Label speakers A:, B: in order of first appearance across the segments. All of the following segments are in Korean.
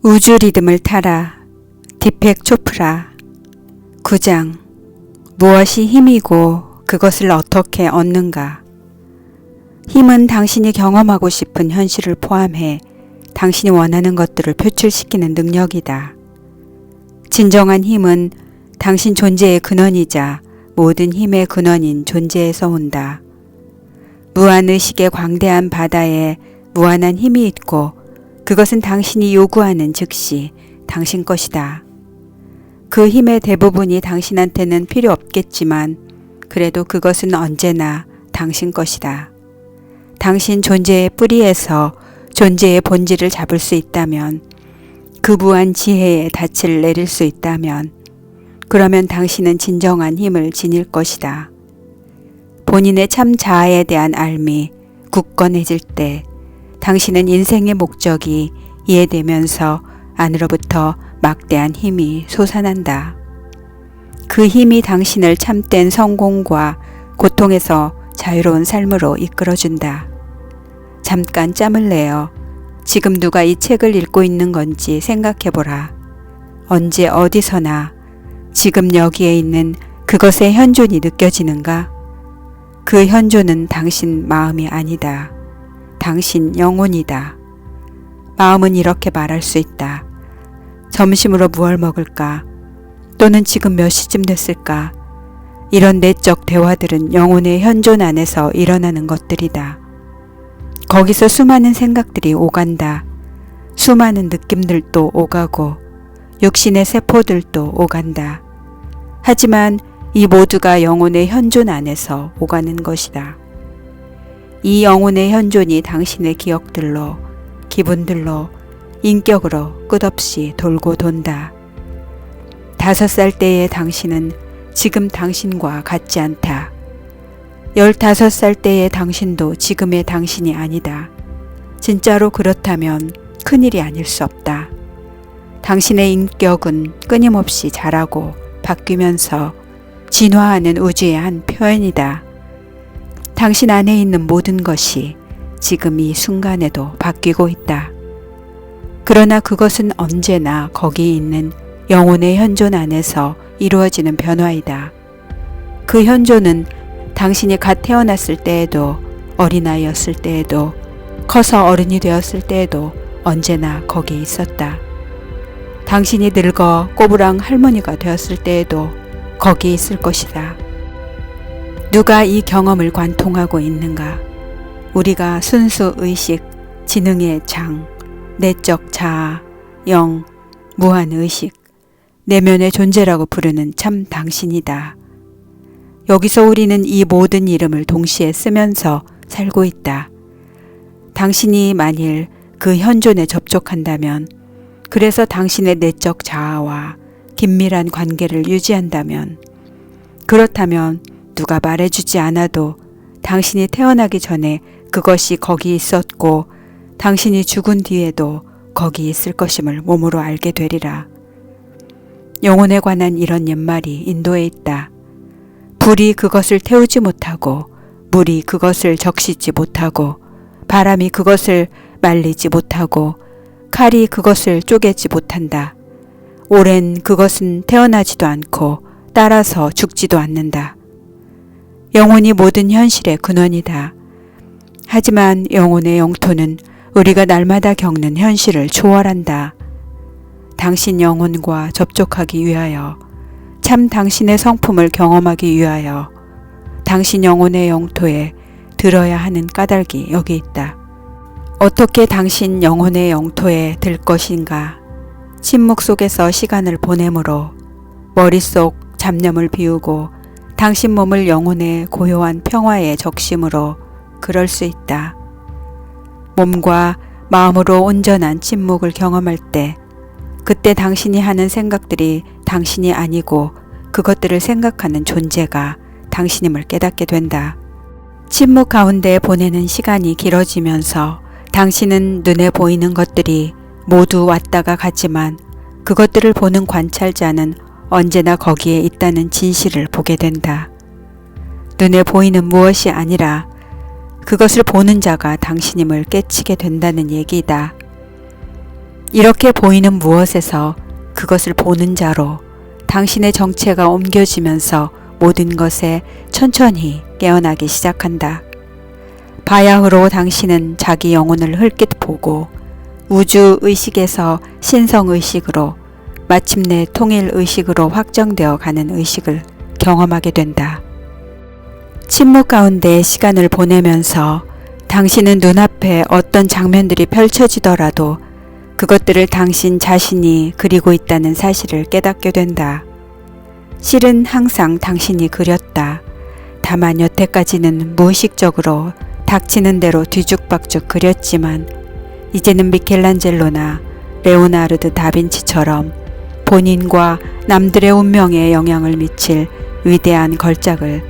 A: 우주 리듬을 타라. 디펙 초프라. 9장. 무엇이 힘이고 그것을 어떻게 얻는가? 힘은 당신이 경험하고 싶은 현실을 포함해 당신이 원하는 것들을 표출시키는 능력이다. 진정한 힘은 당신 존재의 근원이자 모든 힘의 근원인 존재에서 온다. 무한의식의 광대한 바다에 무한한 힘이 있고 그것은 당신이 요구하는 즉시 당신 것이다. 그 힘의 대부분이 당신한테는 필요 없겠지만 그래도 그것은 언제나 당신 것이다. 당신 존재의 뿌리에서 존재의 본질을 잡을 수 있다면, 그 무한 지혜의 닻을 내릴 수 있다면, 그러면 당신은 진정한 힘을 지닐 것이다. 본인의 참 자아에 대한 알미 굳건해질 때 당신은 인생의 목적이 이해되면서 안으로부터 막대한 힘이 솟아난다. 그 힘이 당신을 참된 성공과 고통에서 자유로운 삶으로 이끌어준다. 잠깐 짬을 내어 지금 누가 이 책을 읽고 있는 건지 생각해보라. 언제 어디서나 지금 여기에 있는 그것의 현존이 느껴지는가? 그 현존은 당신 마음이 아니다. 당신 영혼이다. 마음은 이렇게 말할 수 있다. 점심으로 무얼 먹을까? 또는 지금 몇 시쯤 됐을까? 이런 내적 대화들은 영혼의 현존 안에서 일어나는 것들이다. 거기서 수많은 생각들이 오간다. 수많은 느낌들도 오가고 육신의 세포들도 오간다. 하지만 이 모두가 영혼의 현존 안에서 오가는 것이다. 이 영혼의 현존이 당신의 기억들로, 기분들로, 인격으로 끝없이 돌고 돈다. 5살 때의 당신은 지금 당신과 같지 않다. 15살 때의 당신도 지금의 당신이 아니다. 진짜로 그렇다면 큰일이 아닐 수 없다. 당신의 인격은 끊임없이 자라고 바뀌면서 진화하는 우주의 한 표현이다. 당신 안에 있는 모든 것이 지금 이 순간에도 바뀌고 있다. 그러나 그것은 언제나 거기 있는 영혼의 현존 안에서 이루어지는 변화이다. 그 현존은 당신이 갓 태어났을 때에도, 어린아이였을 때에도, 커서 어른이 되었을 때에도 언제나 거기 있었다. 당신이 늙어 꼬부랑 할머니가 되었을 때에도 거기 있을 것이다. 누가 이 경험을 관통하고 있는가? 우리가 순수 의식, 지능의 장, 내적 자아, 영, 무한의식, 내면의 존재라고 부르는 참 당신이다. 여기서 우리는 이 모든 이름을 동시에 쓰면서 살고 있다. 당신이 만일 그 현존에 접촉한다면, 그래서 당신의 내적 자아와 긴밀한 관계를 유지한다면, 그렇다면 누가 말해주지 않아도 당신이 태어나기 전에 그것이 거기 있었고 당신이 죽은 뒤에도 거기 있을 것임을 몸으로 알게 되리라. 영혼에 관한 이런 옛말이 인도에 있다. 불이 그것을 태우지 못하고, 물이 그것을 적시지 못하고, 바람이 그것을 말리지 못하고, 칼이 그것을 쪼개지 못한다. 오랜 그것은 태어나지도 않고 따라서 죽지도 않는다. 영혼이 모든 현실의 근원이다. 하지만 영혼의 영토는 우리가 날마다 겪는 현실을 초월한다. 당신 영혼과 접촉하기 위하여, 참 당신의 성품을 경험하기 위하여 당신 영혼의 영토에 들어야 하는 까닭이 여기 있다. 어떻게 당신 영혼의 영토에 들 것인가? 침묵 속에서 시간을 보내므로, 머릿속 잡념을 비우고 당신 몸을 영혼의 고요한 평화에 적심으로 그럴 수 있다. 몸과 마음으로 온전한 침묵을 경험할 때, 그때 당신이 하는 생각들이 당신이 아니고 그것들을 생각하는 존재가 당신임을 깨닫게 된다. 침묵 가운데 보내는 시간이 길어지면서 당신은 눈에 보이는 것들이 모두 왔다가 가지만 그것들을 보는 관찰자는 언제나 거기에 있다는 진실을 보게 된다. 눈에 보이는 무엇이 아니라 그것을 보는 자가 당신임을 깨치게 된다는 얘기다. 이렇게 보이는 무엇에서 그것을 보는 자로 당신의 정체가 옮겨지면서 모든 것에 천천히 깨어나기 시작한다. 바야흐로 당신은 자기 영혼을 흘낏 보고 우주의식에서 신성의식으로 마침내 통일의식으로 확정되어 가는 의식을 경험하게 된다. 침묵 가운데 시간을 보내면서 당신은 눈앞에 어떤 장면들이 펼쳐지더라도 그것들을 당신 자신이 그리고 있다는 사실을 깨닫게 된다. 실은 항상 당신이 그렸다. 다만 여태까지는 무의식적으로 닥치는 대로 뒤죽박죽 그렸지만 이제는 미켈란젤로나 레오나르드 다빈치처럼 본인과 남들의 운명에 영향을 미칠 위대한 걸작을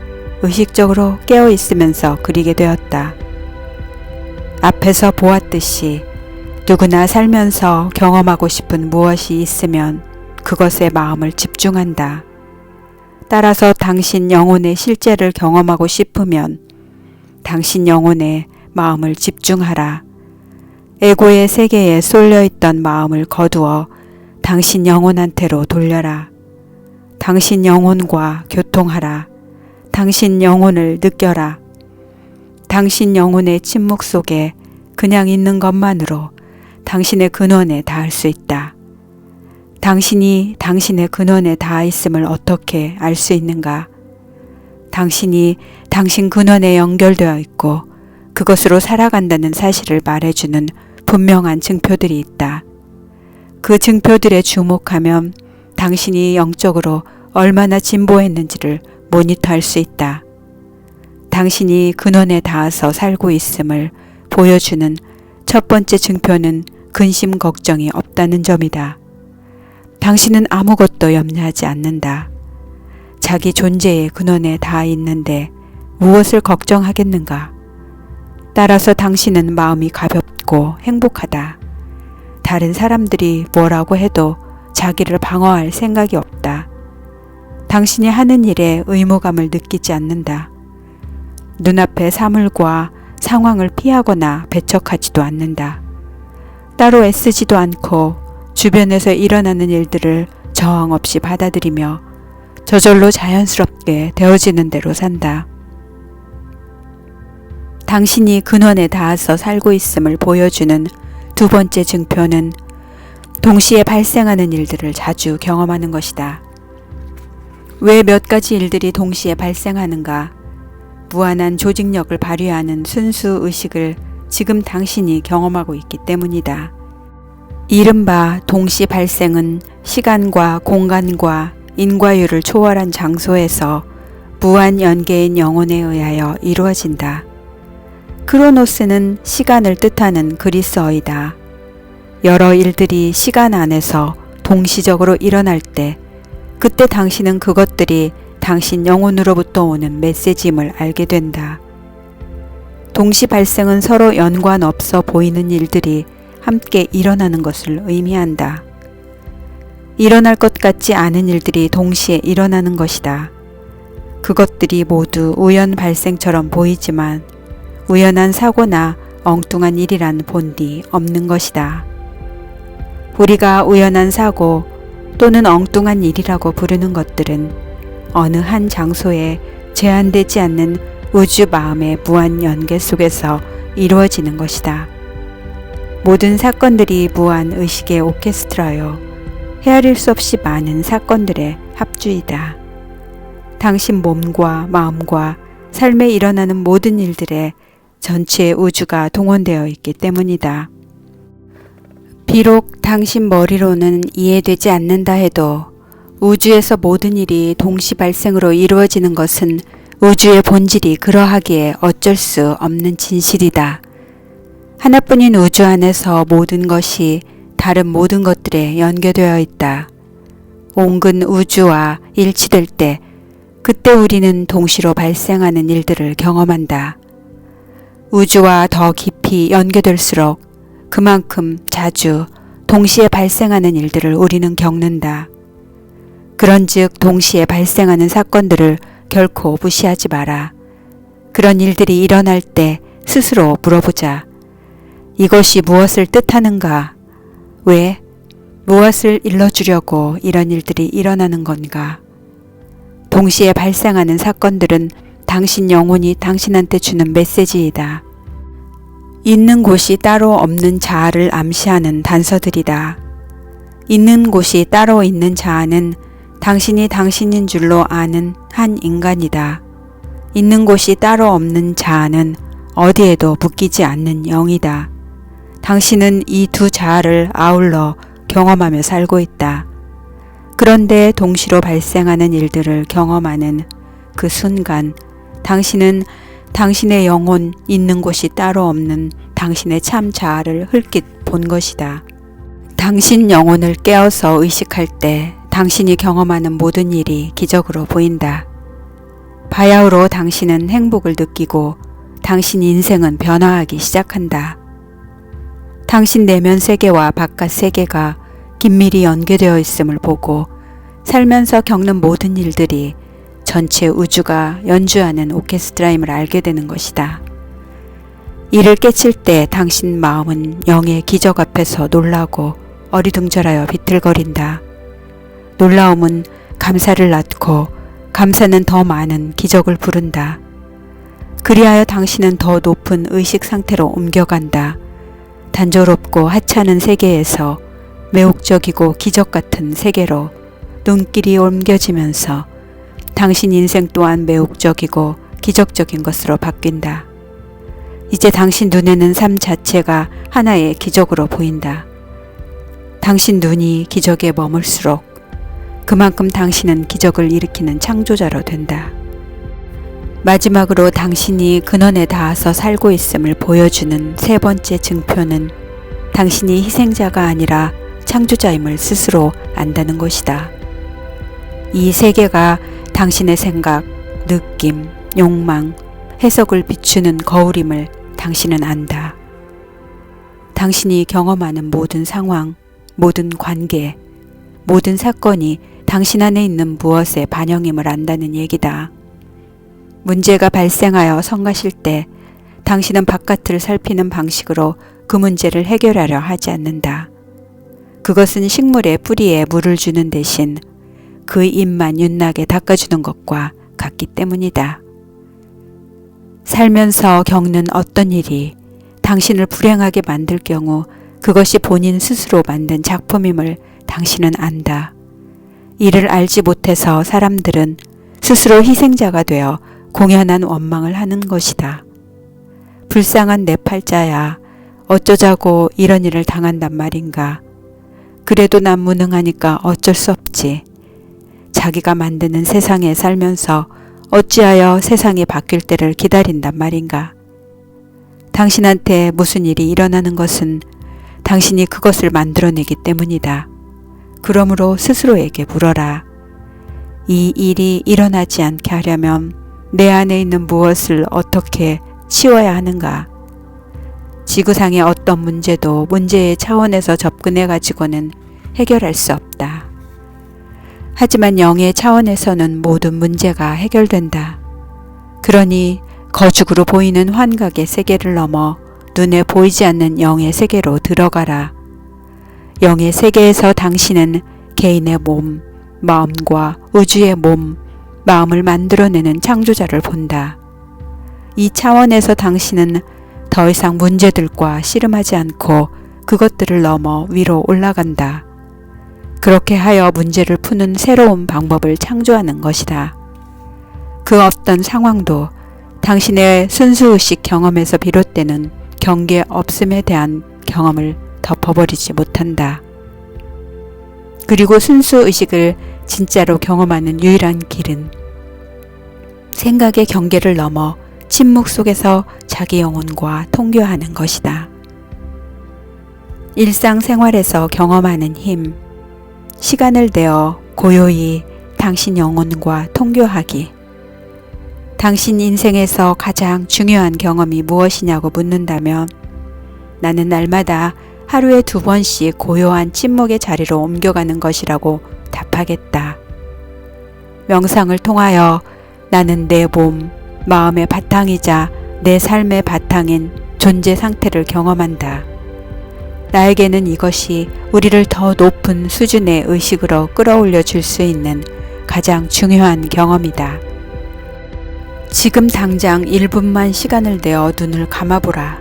A: 의식적으로 깨어있으면서 그리게 되었다. 앞에서 보았듯이 누구나 살면서 경험하고 싶은 무엇이 있으면 그것에 마음을 집중한다. 따라서 당신 영혼의 실제를 경험하고 싶으면 당신 영혼에 마음을 집중하라. 에고의 세계에 쏠려있던 마음을 거두어 당신 영혼한테로 돌려라. 당신 영혼과 교통하라. 당신 영혼을 느껴라. 당신 영혼의 침묵 속에 그냥 있는 것만으로 당신의 근원에 닿을 수 있다. 당신이 당신의 근원에 닿아 있음을 어떻게 알 수 있는가? 당신이 당신 근원에 연결되어 있고 그것으로 살아간다는 사실을 말해주는 분명한 증표들이 있다. 그 증표들에 주목하면 당신이 영적으로 얼마나 진보했는지를 모니터할 수 있다. 당신이 근원에 닿아서 살고 있음을 보여주는 첫 번째 증표는 근심 걱정이 없다는 점이다. 당신은 아무것도 염려하지 않는다. 자기 존재의 근원에 닿아 있는데 무엇을 걱정하겠는가? 따라서 당신은 마음이 가볍고 행복하다. 다른 사람들이 뭐라고 해도 자기를 방어할 생각이 없다. 당신이 하는 일에 의무감을 느끼지 않는다. 눈앞의 사물과 상황을 피하거나 배척하지도 않는다. 따로 애쓰지도 않고 주변에서 일어나는 일들을 저항 없이 받아들이며 저절로 자연스럽게 되어지는 대로 산다. 당신이 근원에 닿아서 살고 있음을 보여주는 두 번째 증표는 동시에 발생하는 일들을 자주 경험하는 것이다. 왜 몇 가지 일들이 동시에 발생하는가? 무한한 조직력을 발휘하는 순수 의식을 지금 당신이 경험하고 있기 때문이다. 이른바 동시 발생은 시간과 공간과 인과율을 초월한 장소에서 무한 연계인 영혼에 의하여 이루어진다. 크로노스는 시간을 뜻하는 그리스어이다. 여러 일들이 시간 안에서 동시적으로 일어날 때 그때 당신은 그것들이 당신 영혼으로부터 오는 메시지임을 알게 된다. 동시 발생은 서로 연관 없어 보이는 일들이 함께 일어나는 것을 의미한다. 일어날 것 같지 않은 일들이 동시에 일어나는 것이다. 그것들이 모두 우연 발생처럼 보이지만 우연한 사고나 엉뚱한 일이란 본디 없는 것이다. 우리가 우연한 사고 또는 엉뚱한 일이라고 부르는 것들은 어느 한 장소에 제한되지 않는 우주 마음의 무한 연계 속에서 이루어지는 것이다. 모든 사건들이 무한 의식의 오케스트라요. 헤아릴 수 없이 많은 사건들의 합주이다. 당신 몸과 마음과 삶에 일어나는 모든 일들에 전체 우주가 동원되어 있기 때문이다. 비록 당신 머리로는 이해되지 않는다 해도 우주에서 모든 일이 동시 발생으로 이루어지는 것은 우주의 본질이 그러하기에 어쩔 수 없는 진실이다. 하나뿐인 우주 안에서 모든 것이 다른 모든 것들에 연계되어 있다. 온근 우주와 일치될 때 그때 우리는 동시로 발생하는 일들을 경험한다. 우주와 더 깊이 연계될수록 그만큼 자주 동시에 발생하는 일들을 우리는 겪는다. 그런즉 동시에 발생하는 사건들을 결코 무시하지 마라. 그런 일들이 일어날 때 스스로 물어보자. 이것이 무엇을 뜻하는가? 왜? 무엇을 일러주려고 이런 일들이 일어나는 건가? 동시에 발생하는 사건들은 당신 영혼이 당신한테 주는 메시지이다. 있는 곳이 따로 없는 자아를 암시하는 단서들이다. 있는 곳이 따로 있는 자아는 당신이 당신인 줄로 아는 한 인간이다. 있는 곳이 따로 없는 자아는 어디에도 묶이지 않는 영이다. 당신은 이 두 자아를 아울러 경험하며 살고 있다. 그런데 동시로 발생하는 일들을 경험하는 그 순간 당신은 당신의 영혼 있는 곳이 따로 없는 당신의 참 자아를 흘낏 본 것이다. 당신 영혼을 깨어서 의식할 때 당신이 경험하는 모든 일이 기적으로 보인다. 바야흐로 당신은 행복을 느끼고 당신 인생은 변화하기 시작한다. 당신 내면 세계와 바깥 세계가 긴밀히 연계되어 있음을 보고 살면서 겪는 모든 일들이 전체 우주가 연주하는 오케스트라임을 알게 되는 것이다. 이를 깨칠 때 당신 마음은 영의 기적 앞에서 놀라고 어리둥절하여 비틀거린다. 놀라움은 감사를 낳고 감사는 더 많은 기적을 부른다. 그리하여 당신은 더 높은 의식 상태로 옮겨간다. 단조롭고 하찮은 세계에서 매혹적이고 기적 같은 세계로 눈길이 옮겨지면서 당신 인생 또한 매혹적이고 기적적인 것으로 바뀐다. 이제 당신 눈에는 삶 자체가 하나의 기적으로 보인다. 당신 눈이 기적에 머물수록 그만큼 당신은 기적을 일으키는 창조자로 된다. 마지막으로 당신이 근원에 닿아서 살고 있음을 보여주는 세 번째 증표는 당신이 희생자가 아니라 창조자임을 스스로 안다는 것이다. 이 세계가 당신의 생각, 느낌, 욕망, 해석을 비추는 거울임을 당신은 안다. 당신이 경험하는 모든 상황, 모든 관계, 모든 사건이 당신 안에 있는 무엇의 반영임을 안다는 얘기다. 문제가 발생하여 성가실 때 당신은 바깥을 살피는 방식으로 그 문제를 해결하려 하지 않는다. 그것은 식물의 뿌리에 물을 주는 대신 그 잎만 윤나게 닦아주는 것과 같기 때문이다. 살면서 겪는 어떤 일이 당신을 불행하게 만들 경우 그것이 본인 스스로 만든 작품임을 당신은 안다. 이를 알지 못해서 사람들은 스스로 희생자가 되어 공연한 원망을 하는 것이다. 불쌍한 내 팔자야, 어쩌자고 이런 일을 당한단 말인가. 그래도 난 무능하니까 어쩔 수 없지. 자기가 만드는 세상에 살면서 어찌하여 세상이 바뀔 때를 기다린단 말인가. 당신한테 무슨 일이 일어나는 것은 당신이 그것을 만들어내기 때문이다. 그러므로 스스로에게 물어라. 이 일이 일어나지 않게 하려면 내 안에 있는 무엇을 어떻게 치워야 하는가? 지구상의 어떤 문제도 문제의 차원에서 접근해 가지고는 해결할 수 없다. 하지만 영의 차원에서는 모든 문제가 해결된다. 그러니 거죽으로 보이는 환각의 세계를 넘어 눈에 보이지 않는 영의 세계로 들어가라. 영의 세계에서 당신은 개인의 몸, 마음과 우주의 몸, 마음을 만들어내는 창조자를 본다. 이 차원에서 당신은 더 이상 문제들과 씨름하지 않고 그것들을 넘어 위로 올라간다. 그렇게 하여 문제를 푸는 새로운 방법을 창조하는 것이다. 그 어떤 상황도 당신의 순수의식 경험에서 비롯되는 경계 없음에 대한 경험을 덮어버리지 못한다. 그리고 순수의식을 진짜로 경험하는 유일한 길은 생각의 경계를 넘어 침묵 속에서 자기 영혼과 통교하는 것이다. 일상생활에서 경험하는 힘, 시간을 내어 고요히 당신 영혼과 통교하기. 당신 인생에서 가장 중요한 경험이 무엇이냐고 묻는다면 나는 날마다 하루에 2번씩 고요한 침묵의 자리로 옮겨가는 것이라고 답하겠다. 명상을 통하여 나는 내 몸, 마음의 바탕이자 내 삶의 바탕인 존재 상태를 경험한다. 나에게는 이것이 우리를 더 높은 수준의 의식으로 끌어올려 줄 수 있는 가장 중요한 경험이다. 지금 당장 1분만 시간을 내어 눈을 감아보라.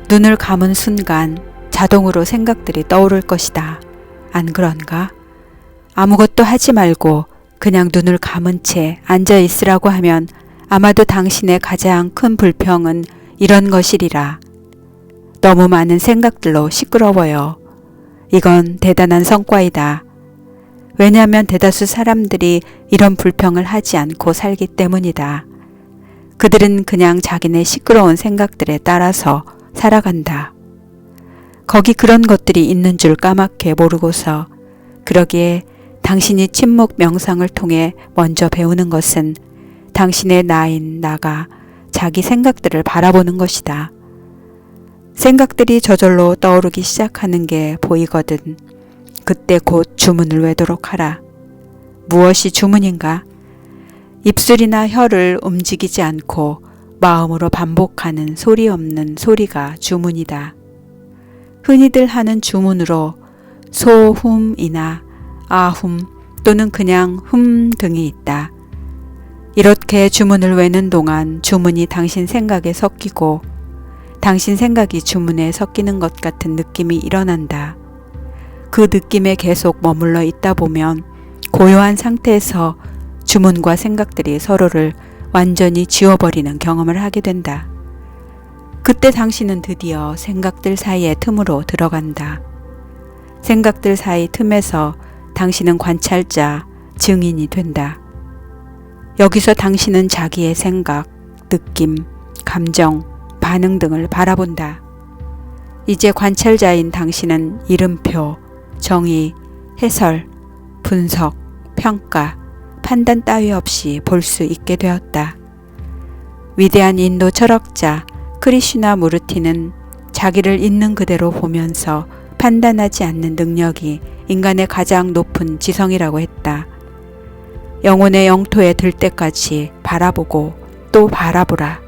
A: 눈을 감은 순간 자동으로 생각들이 떠오를 것이다. 안 그런가? 아무것도 하지 말고 그냥 눈을 감은 채 앉아 있으라고 하면 아마도 당신의 가장 큰 불평은 이런 것이리라. 너무 많은 생각들로 시끄러워요. 이건 대단한 성과이다. 왜냐하면 대다수 사람들이 이런 불평을 하지 않고 살기 때문이다. 그들은 그냥 자기네 시끄러운 생각들에 따라서 살아간다. 거기 그런 것들이 있는 줄 까맣게 모르고서 그러기에 당신이 침묵 명상을 통해 먼저 배우는 것은 당신의 나인 나가 자기 생각들을 바라보는 것이다. 생각들이 저절로 떠오르기 시작하는 게 보이거든. 그때 곧 주문을 외도록 하라. 무엇이 주문인가? 입술이나 혀를 움직이지 않고 마음으로 반복하는 소리 없는 소리가 주문이다. 흔히들 하는 주문으로 소훔이나 아훔 또는 그냥 훔 등이 있다. 이렇게 주문을 외는 동안 주문이 당신 생각에 섞이고 당신 생각이 주문에 섞이는 것 같은 느낌이 일어난다. 그 느낌에 계속 머물러 있다 보면 고요한 상태에서 주문과 생각들이 서로를 완전히 지워버리는 경험을 하게 된다. 그때 당신은 드디어 생각들 사이의 틈으로 들어간다. 생각들 사이 틈에서 당신은 관찰자, 증인이 된다. 여기서 당신은 자기의 생각, 느낌, 감정, 반응 등을 바라본다. 이제 관찰자인 당신은 이름표, 정의, 해설, 분석, 평가, 판단 따위 없이 볼 수 있게 되었다. 위대한 인도 철학자 크리슈나 무르티는 자기를 있는 그대로 보면서 판단하지 않는 능력이 인간의 가장 높은 지성이라고 했다. 영혼의 영토에 들 때까지 바라보고 또 바라보라.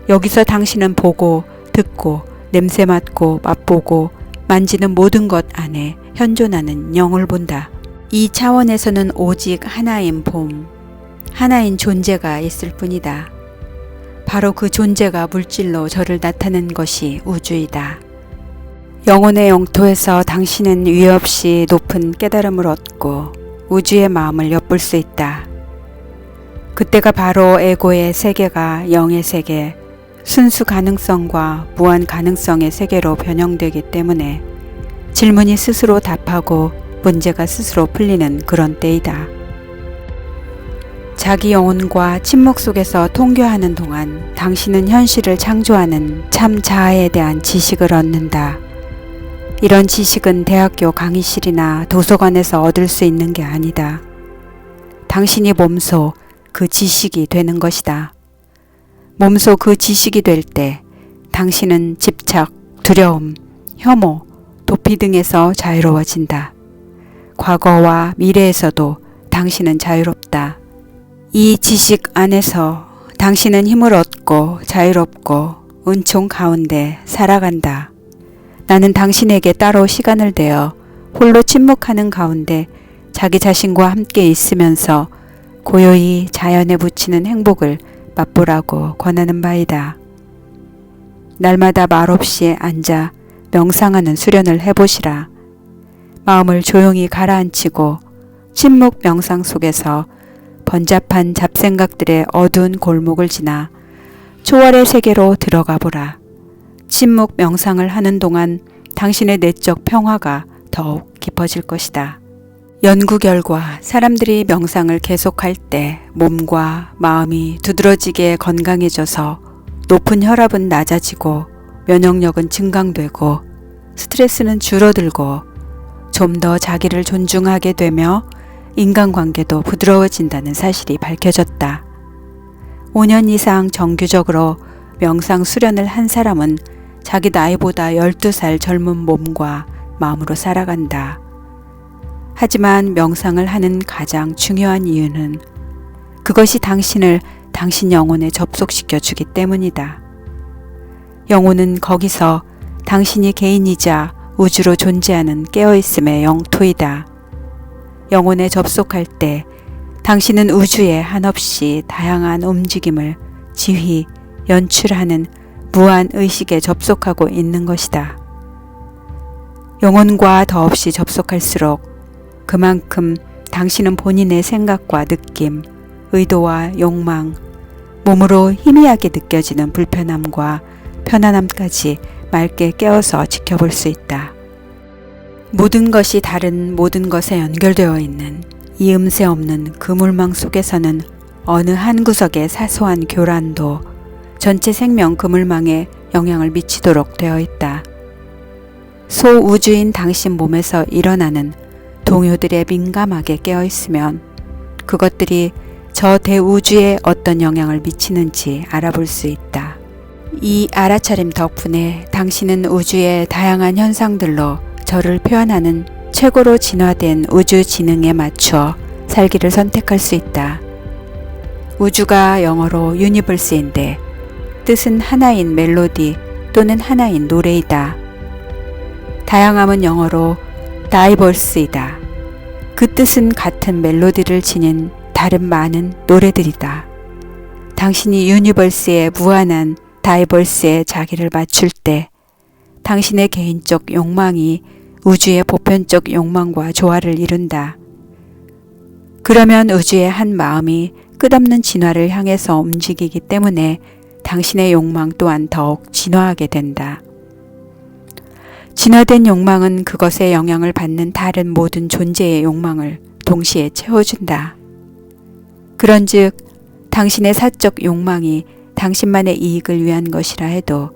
A: 여기서 당신은 보고, 듣고, 냄새 맡고, 맛보고, 만지는 모든 것 안에 현존하는 영을 본다. 이 차원에서는 오직 하나인 봄, 하나인 존재가 있을 뿐이다. 바로 그 존재가 물질로 저를 나타낸 것이 우주이다. 영혼의 영토에서 당신은 위에 없이 높은 깨달음을 얻고 우주의 마음을 엿볼 수 있다. 그때가 바로 에고의 세계가 영의 세계, 순수 가능성과 무한 가능성의 세계로 변형되기 때문에 질문이 스스로 답하고 문제가 스스로 풀리는 그런 때이다. 자기 영혼과 침묵 속에서 통교하는 동안 당신은 현실을 창조하는 참 자아에 대한 지식을 얻는다. 이런 지식은 대학교 강의실이나 도서관에서 얻을 수 있는 게 아니다. 당신이 몸소 그 지식이 되는 것이다. 몸소 그 지식이 될 때 당신은 집착, 두려움, 혐오, 도피 등에서 자유로워진다. 과거와 미래에서도 당신은 자유롭다. 이 지식 안에서 당신은 힘을 얻고 자유롭고 은총 가운데 살아간다. 나는 당신에게 따로 시간을 내어 홀로 침묵하는 가운데 자기 자신과 함께 있으면서 고요히 자연에 묻히는 행복을 맛보라고 권하는 바이다. 날마다 말없이 앉아 명상하는 수련을 해보시라. 마음을 조용히 가라앉히고 침묵 명상 속에서 번잡한 잡생각들의 어두운 골목을 지나 초월의 세계로 들어가 보라. 침묵 명상을 하는 동안 당신의 내적 평화가 더욱 깊어질 것이다. 연구 결과 사람들이 명상을 계속할 때 몸과 마음이 두드러지게 건강해져서 높은 혈압은 낮아지고 면역력은 증강되고 스트레스는 줄어들고 좀 더 자기를 존중하게 되며 인간관계도 부드러워진다는 사실이 밝혀졌다. 5년 이상 정규적으로 명상 수련을 한 사람은 자기 나이보다 12살 젊은 몸과 마음으로 살아간다. 하지만 명상을 하는 가장 중요한 이유는 그것이 당신을 당신 영혼에 접속시켜 주기 때문이다. 영혼은 거기서 당신이 개인이자 우주로 존재하는 깨어있음의 영토이다. 영혼에 접속할 때 당신은 우주의 한없이 다양한 움직임을 지휘, 연출하는 무한 의식에 접속하고 있는 것이다. 영혼과 더없이 접속할수록 그만큼 당신은 본인의 생각과 느낌, 의도와 욕망, 몸으로 희미하게 느껴지는 불편함과 편안함까지 맑게 깨어서 지켜볼 수 있다. 모든 것이 다른 모든 것에 연결되어 있는 이음새 없는 그물망 속에서는 어느 한 구석의 사소한 교란도 전체 생명 그물망에 영향을 미치도록 되어 있다. 소우주인 당신 몸에서 일어나는 동요들에 민감하게 깨어 있으면 그것들이 저 대우주에 어떤 영향을 미치는지 알아볼 수 있다. 이 알아차림 덕분에 당신은 우주의 다양한 현상들로 저를 표현하는 최고로 진화된 우주 지능에 맞추어 살기를 선택할 수 있다. 우주가 영어로 유니버스인데 뜻은 하나인 멜로디 또는 하나인 노래이다. 다양함은 영어로 다이버스이다. 그 뜻은 같은 멜로디를 지닌 다른 많은 노래들이다. 당신이 유니버스의 무한한 다이버스에 자기를 맞출 때 당신의 개인적 욕망이 우주의 보편적 욕망과 조화를 이룬다. 그러면 우주의 한 마음이 끝없는 진화를 향해서 움직이기 때문에 당신의 욕망 또한 더욱 진화하게 된다. 진화된 욕망은 그것의 영향을 받는 다른 모든 존재의 욕망을 동시에 채워준다. 그런즉 당신의 사적 욕망이 당신만의 이익을 위한 것이라 해도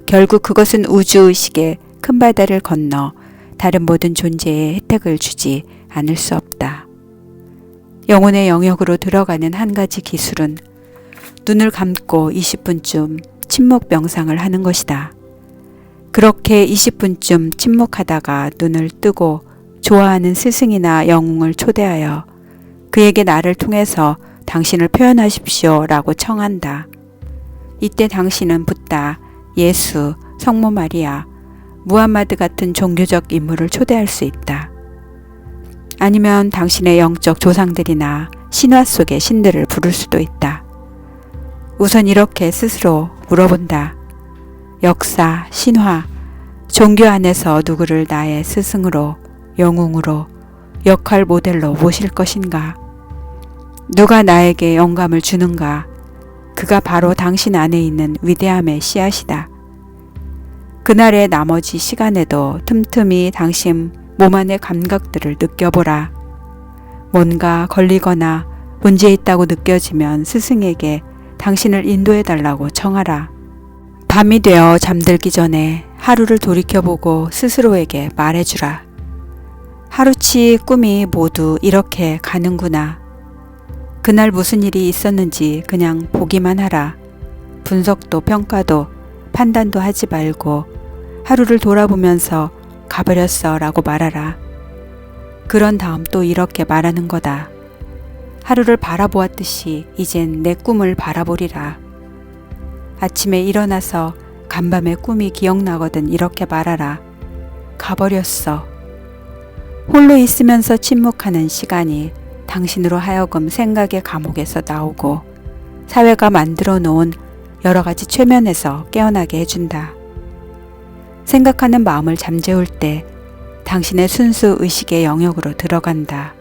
A: 결국 그것은 우주의식의 큰 바다를 건너 다른 모든 존재에 혜택을 주지 않을 수 없다. 영혼의 영역으로 들어가는 한 가지 기술은 눈을 감고 20분쯤 침묵 명상을 하는 것이다. 그렇게 20분쯤 침묵하다가 눈을 뜨고 좋아하는 스승이나 영웅을 초대하여 그에게 나를 통해서 당신을 표현하십시오 라고 청한다. 이때 당신은 붓다, 예수, 성모 마리아, 무함마드 같은 종교적 인물을 초대할 수 있다. 아니면 당신의 영적 조상들이나 신화 속의 신들을 부를 수도 있다. 우선 이렇게 스스로 물어본다. 역사, 신화, 종교 안에서 누구를 나의 스승으로, 영웅으로, 역할 모델로 모실 것인가? 누가 나에게 영감을 주는가? 그가 바로 당신 안에 있는 위대함의 씨앗이다. 그날의 나머지 시간에도 틈틈이 당신 몸 안의 감각들을 느껴보라. 뭔가 걸리거나 문제 있다고 느껴지면 스승에게 당신을 인도해달라고 청하라. 밤이 되어 잠들기 전에 하루를 돌이켜보고 스스로에게 말해주라. 하루치 꿈이 모두 이렇게 가는구나. 그날 무슨 일이 있었는지 그냥 보기만 하라. 분석도 평가도 판단도 하지 말고 하루를 돌아보면서 가버렸어 라고 말하라. 그런 다음 또 이렇게 말하는 거다. 하루를 바라보았듯이 이젠 내 꿈을 바라보리라. 아침에 일어나서 간밤에 꿈이 기억나거든 이렇게 말하라. 가버렸어. 홀로 있으면서 침묵하는 시간이 당신으로 하여금 생각의 감옥에서 나오고 사회가 만들어 놓은 여러 가지 최면에서 깨어나게 해준다. 생각하는 마음을 잠재울 때 당신의 순수 의식의 영역으로 들어간다.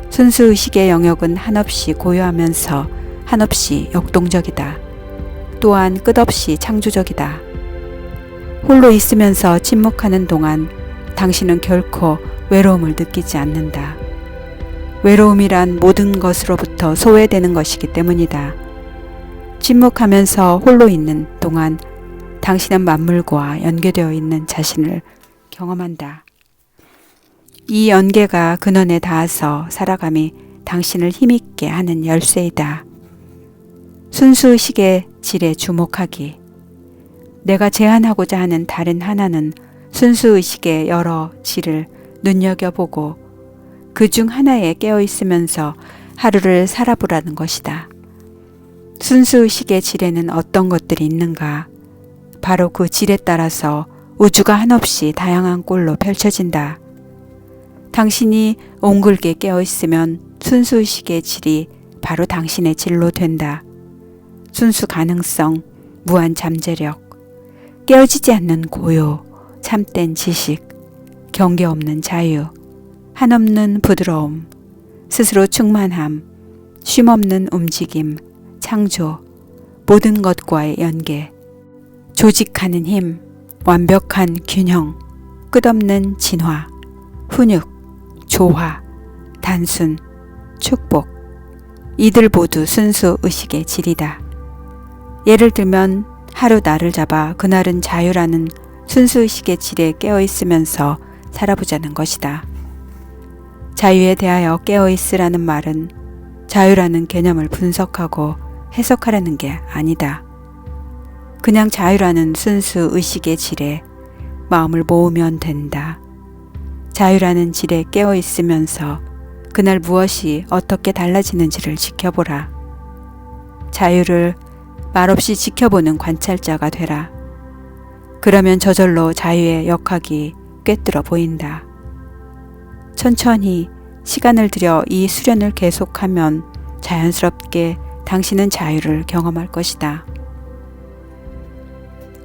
A: 순수 의식의 영역은 한없이 고요하면서 한없이 역동적이다. 또한 끝없이 창조적이다. 홀로 있으면서 침묵하는 동안 당신은 결코 외로움을 느끼지 않는다. 외로움이란 모든 것으로부터 소외되는 것이기 때문이다. 침묵하면서 홀로 있는 동안 당신은 만물과 연계되어 있는 자신을 경험한다. 이 연계가 근원에 닿아서 살아감이 당신을 힘있게 하는 열쇠이다. 순수의식의 질에 주목하기. 내가 제안하고자 하는 다른 하나는 순수의식의 여러 질을 눈여겨보고 그 중 하나에 깨어있으면서 하루를 살아보라는 것이다. 순수의식의 질에는 어떤 것들이 있는가? 바로 그 질에 따라서 우주가 한없이 다양한 꼴로 펼쳐진다. 당신이 옹글게 깨어있으면 순수의식의 질이 바로 당신의 질로 된다. 순수 가능성, 무한 잠재력, 깨어지지 않는 고요, 참된 지식, 경계 없는 자유, 한없는 부드러움, 스스로 충만함, 쉼없는 움직임, 창조, 모든 것과의 연계, 조직하는 힘, 완벽한 균형, 끝없는 진화, 훈육, 조화, 단순, 축복. 이들 모두 순수 의식의 질이다. 예를 들면 하루 날을 잡아 그날은 자유라는 순수 의식의 질에 깨어 있으면서 살아보자는 것이다. 자유에 대하여 깨어 있으라는 말은 자유라는 개념을 분석하고 해석하려는 게 아니다. 그냥 자유라는 순수 의식의 질에 마음을 모으면 된다. 자유라는 질에 깨어 있으면서 그날 무엇이 어떻게 달라지는지를 지켜보라. 자유를 말없이 지켜보는 관찰자가 되라. 그러면 저절로 자유의 역학이 꿰뚫어 보인다. 천천히 시간을 들여 이 수련을 계속하면 자연스럽게 당신은 자유를 경험할 것이다.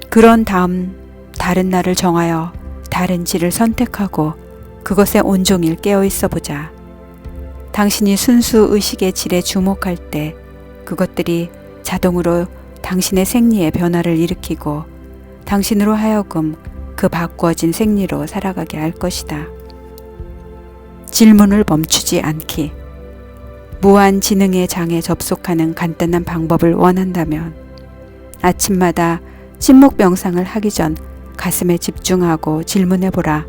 A: 그런 다음 다른 날을 정하여 다른 질을 선택하고 그것에 온종일 깨어 있어 보자. 당신이 순수 의식의 질에 주목할 때 그것들이 자동으로 당신의 생리의 변화를 일으키고 당신으로 하여금 그 바꾸어진 생리로 살아가게 할 것이다. 질문을 멈추지 않기. 무한 지능의 장에 접속하는 간단한 방법을 원한다면 아침마다 침묵 명상을 하기 전 가슴에 집중하고 질문해보라.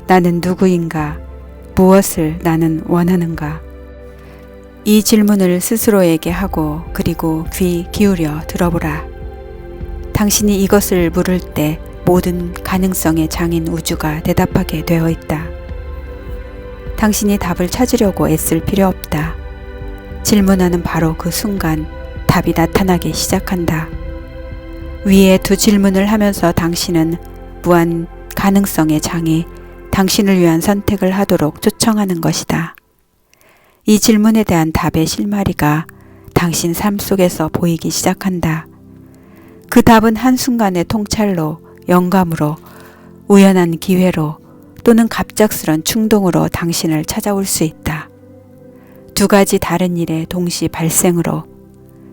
A: 나는 누구인가? 무엇을 나는 원하는가? 이 질문을 스스로에게 하고 그리고 귀 기울여 들어보라. 당신이 이것을 물을 때 모든 가능성의 장인 우주가 대답하게 되어 있다. 당신이 답을 찾으려고 애쓸 필요 없다. 질문하는 바로 그 순간 답이 나타나기 시작한다. 위에 두 질문을 하면서 당신은 무한 가능성의 장이 당신을 위한 선택을 하도록 초청하는 것이다. 이 질문에 대한 답의 실마리가 당신 삶 속에서 보이기 시작한다. 그 답은 한순간의 통찰로, 영감으로, 우연한 기회로 또는 갑작스런 충동으로 당신을 찾아올 수 있다. 두 가지 다른 일의 동시 발생으로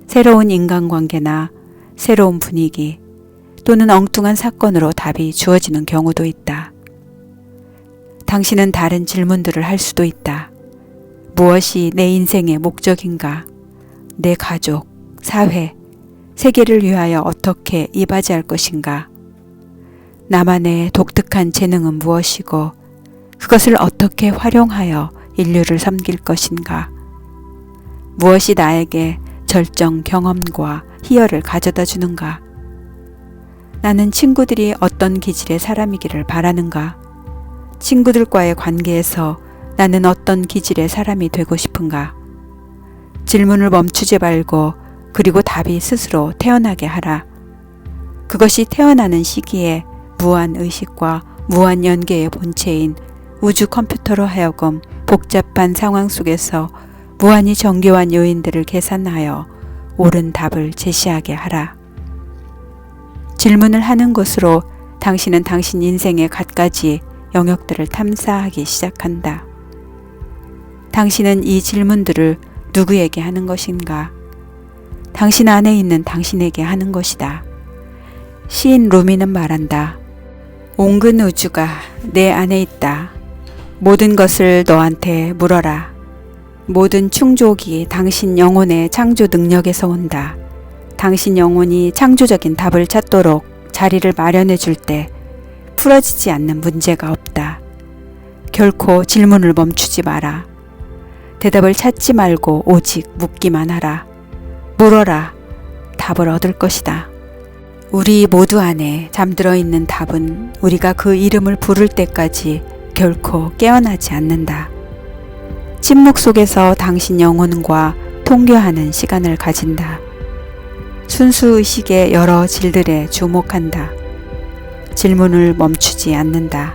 A: 새로운 인간관계나 새로운 분위기 또는 엉뚱한 사건으로 답이 주어지는 경우도 있다. 당신은 다른 질문들을 할 수도 있다. 무엇이 내 인생의 목적인가? 내 가족, 사회, 세계를 위하여 어떻게 이바지할 것인가? 나만의 독특한 재능은 무엇이고 그것을 어떻게 활용하여 인류를 섬길 것인가? 무엇이 나에게 절정 경험과 희열을 가져다 주는가? 나는 친구들이 어떤 기질의 사람이기를 바라는가? 친구들과의 관계에서 나는 어떤 기질의 사람이 되고 싶은가? 질문을 멈추지 말고 그리고 답이 스스로 태어나게 하라. 그것이 태어나는 시기에 무한 의식과 무한 연계의 본체인 우주 컴퓨터로 하여금 복잡한 상황 속에서 무한히 정교한 요인들을 계산하여 옳은 답을 제시하게 하라. 질문을 하는 것으로 당신은 당신 인생의 갖가지 영역들을 탐사하기 시작한다. 당신은 이 질문들을 누구에게 하는 것인가? 당신 안에 있는 당신에게 하는 것이다. 시인 루미는 말한다. 온 우주가 내 안에 있다. 모든 것을 너한테 물어라. 모든 충족이 당신 영혼의 창조 능력에서 온다. 당신 영혼이 창조적인 답을 찾도록 자리를 마련해 줄 때 풀어지지 않는 문제가 없다. 결코 질문을 멈추지 마라. 대답을 찾지 말고 오직 묻기만 하라. 물어라. 답을 얻을 것이다. 우리 모두 안에 잠들어 있는 답은 우리가 그 이름을 부를 때까지 결코 깨어나지 않는다. 침묵 속에서 당신 영혼과 통교하는 시간을 가진다. 순수의식의 여러 질들에 주목한다. 질문을 멈추지 않는다.